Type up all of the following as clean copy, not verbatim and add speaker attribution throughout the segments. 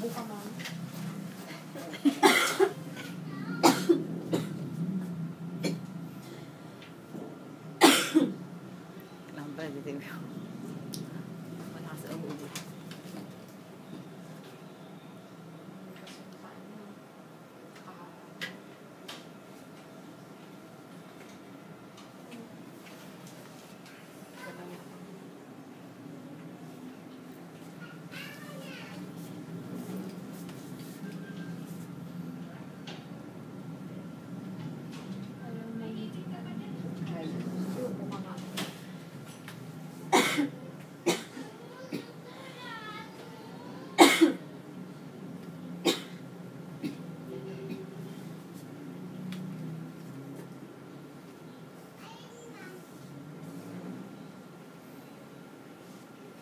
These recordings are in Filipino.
Speaker 1: Ubo ka, ma'am.
Speaker 2: Kailangan pala dito yung wala ka sa ubo.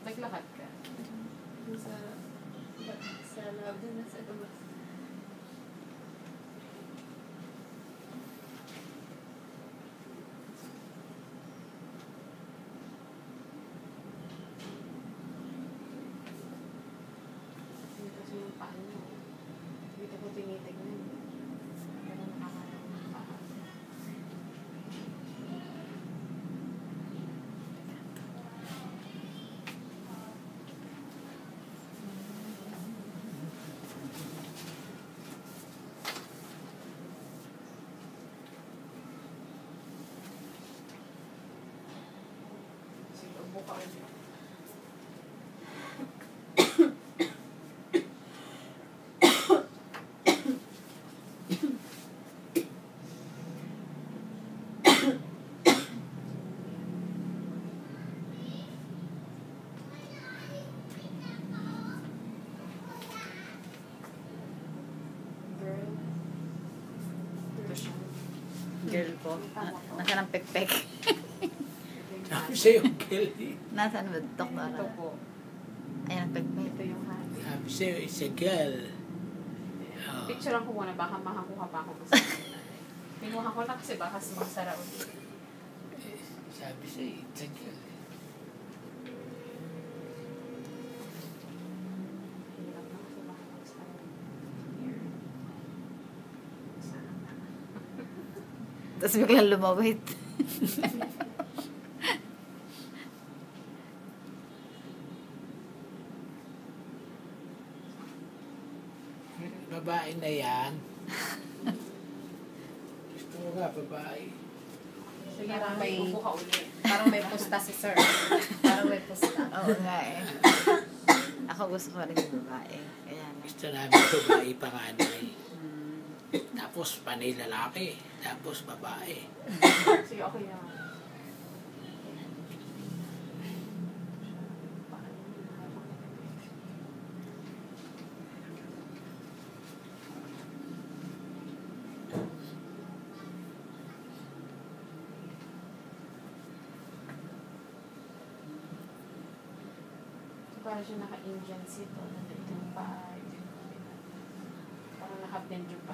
Speaker 1: Naglakad ka? Sa lab din na sa labas. Kasi yung paan mo. Dito ko tinitignan. Pero nakakarap ng paan. Sige, ubo ka ulit. Girl. Ito siya.
Speaker 2: Girl po. Nasaan ang pekpek?
Speaker 3: Sabi sa'yo, Kelly.
Speaker 2: Nasaan ba? Doktora?
Speaker 1: Ito po.
Speaker 2: Ayan ang pekpek.
Speaker 1: Ito yung hand.
Speaker 3: Sabi sa'yo, it's a girl. Oh.
Speaker 1: Picture ko muna, baka makakuha pa ako gusto. Pinuha ko na kasi baka sumasara ulit.
Speaker 3: Sabi sa'yo, it's a girl.
Speaker 1: Hirap na kasi baka mag-start. Here. Sana.
Speaker 2: Tapos biglang lumawit.
Speaker 3: Babae na yan. Gusto mo nga, babae.
Speaker 1: Sige, may upo ka ulit. Parang may pusta si sir.
Speaker 2: Parang may pusta. Oo nga eh. Ako gusto ko rin yung babae. Kaya na.
Speaker 3: Gusto namin babae panganay. Tapos panay lalaki. Tapos babae.
Speaker 1: Sige, okay na. Parang siya naka-Indian seat o nandito yung paa. Parang naka-bend yung paa.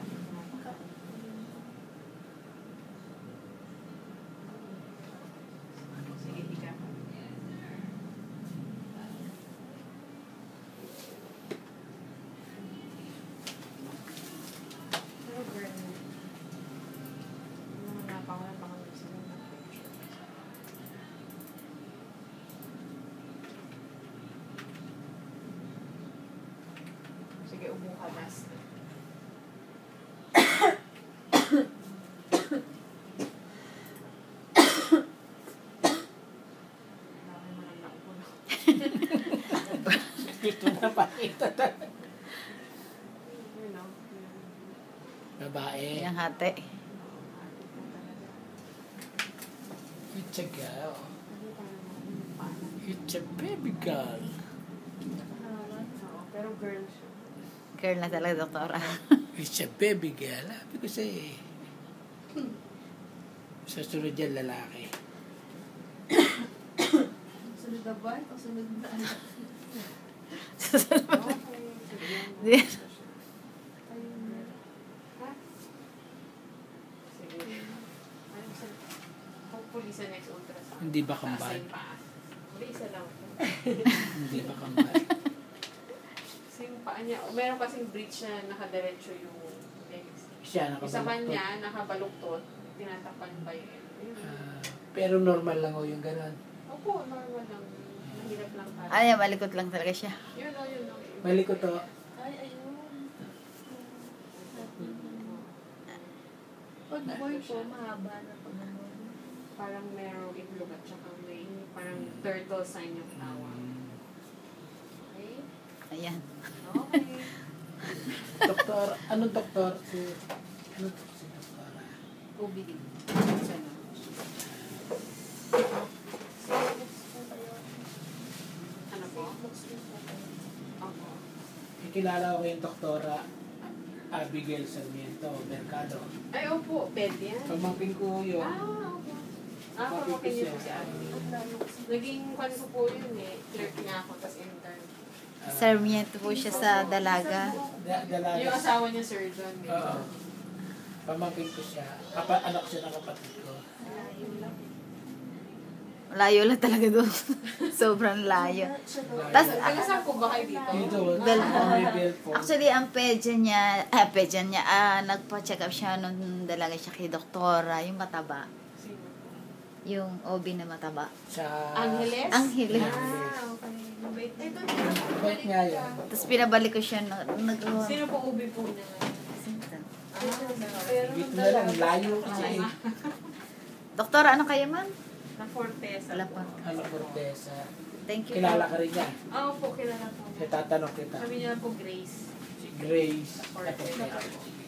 Speaker 1: Sige, higa ka. Pero girl, mga napangalan pa kami sila ng picture. Sige, ubo ka, Basti. Marami mo nang naubo na.
Speaker 3: Gusto na pakita talaga.
Speaker 1: You know,
Speaker 3: Babae.
Speaker 2: Yung hati.
Speaker 3: It's a girl. It's a baby girl.
Speaker 1: Pero girl siya.
Speaker 2: Girl na talaga, doktora.
Speaker 3: It's a baby girl. Sabi ko sa'yo eh. Sa sunod yan, lalaki.
Speaker 1: Sunod na ba? O sunod na anak?
Speaker 2: Di-
Speaker 1: Hopefully sa next ultrasound.
Speaker 3: Hindi ba kambal?
Speaker 1: Taas na yung paa. Hindi, isa lang.
Speaker 3: Hindi ba kambal?
Speaker 1: Same paa niya. Meron kasing bridge na nakadiretso yung legs.
Speaker 3: Siya
Speaker 1: Yung sa
Speaker 3: nakabaluktot.
Speaker 1: kanya, nakabaluktot, tinatapan by it. Yun.
Speaker 3: Pero normal lang o yung gano'n.
Speaker 1: Opo, normal lang. Mahirap lang tayo.
Speaker 2: Ay, malikot lang talaga siya.
Speaker 1: Yun o, yun o.
Speaker 3: Malikot to.
Speaker 4: Ay, ayun. Pag boy po, mahaba na pag ano.
Speaker 1: Parang merong itlog at saka may parang turtle sign yung tawa. Okay?
Speaker 2: Ayan.
Speaker 1: Okay.
Speaker 3: Doktor, anong doktor? Anong si doktora?
Speaker 1: OBD. Sana. Ano po? Opo.
Speaker 3: Kilala ko yung doktora Abigail Sarmiento, Mercado.
Speaker 1: Ay, opo. Ped yan.
Speaker 3: Pamangkin ko yun.
Speaker 1: Opo. Pamangkin niyo po si Ate. Naging kwan ko po yun eh. Clerk niya ako, tas intern.
Speaker 2: Sarmiento po siya sa Dalaga.
Speaker 3: Dalaga.
Speaker 1: Yung asawa niya surgeon. eh.
Speaker 3: Oo. Pamangkin ko siya. Anak siya ng kapatid ko.
Speaker 2: Layo lang talaga doon. Sobrang layo. Tas,
Speaker 1: Taga saan po ba kayo dito?
Speaker 3: Dito,
Speaker 2: Belfort.
Speaker 3: may Belfort.
Speaker 2: actually, ang pedya niya, nagpa-check up siya nung Dalaga siya kay doktora, yung mataba.
Speaker 1: Sino po?
Speaker 2: Yung OB na mataba.
Speaker 3: Sa...
Speaker 1: Angeles?
Speaker 2: Angeles.
Speaker 1: Ah, okay. Mabait. Ito
Speaker 3: Bait nga yun.
Speaker 2: Tapos pinabalik ko siya,
Speaker 1: Sino po ubi po niya?
Speaker 4: Pero
Speaker 3: Dito na lang, layo kasi.
Speaker 2: Doktora, ano kayo man?
Speaker 1: Na Fortesa.
Speaker 2: Wala pa.
Speaker 3: Ano, Cortesa.
Speaker 2: Thank you.
Speaker 3: Kilala ka rin niya.
Speaker 1: Oo po, kilala po
Speaker 3: Kaya
Speaker 1: niya.
Speaker 3: tatanong kita.
Speaker 1: Sabi niya po Grace.
Speaker 3: Si Grace.
Speaker 1: Cortesa.
Speaker 3: Cortesa.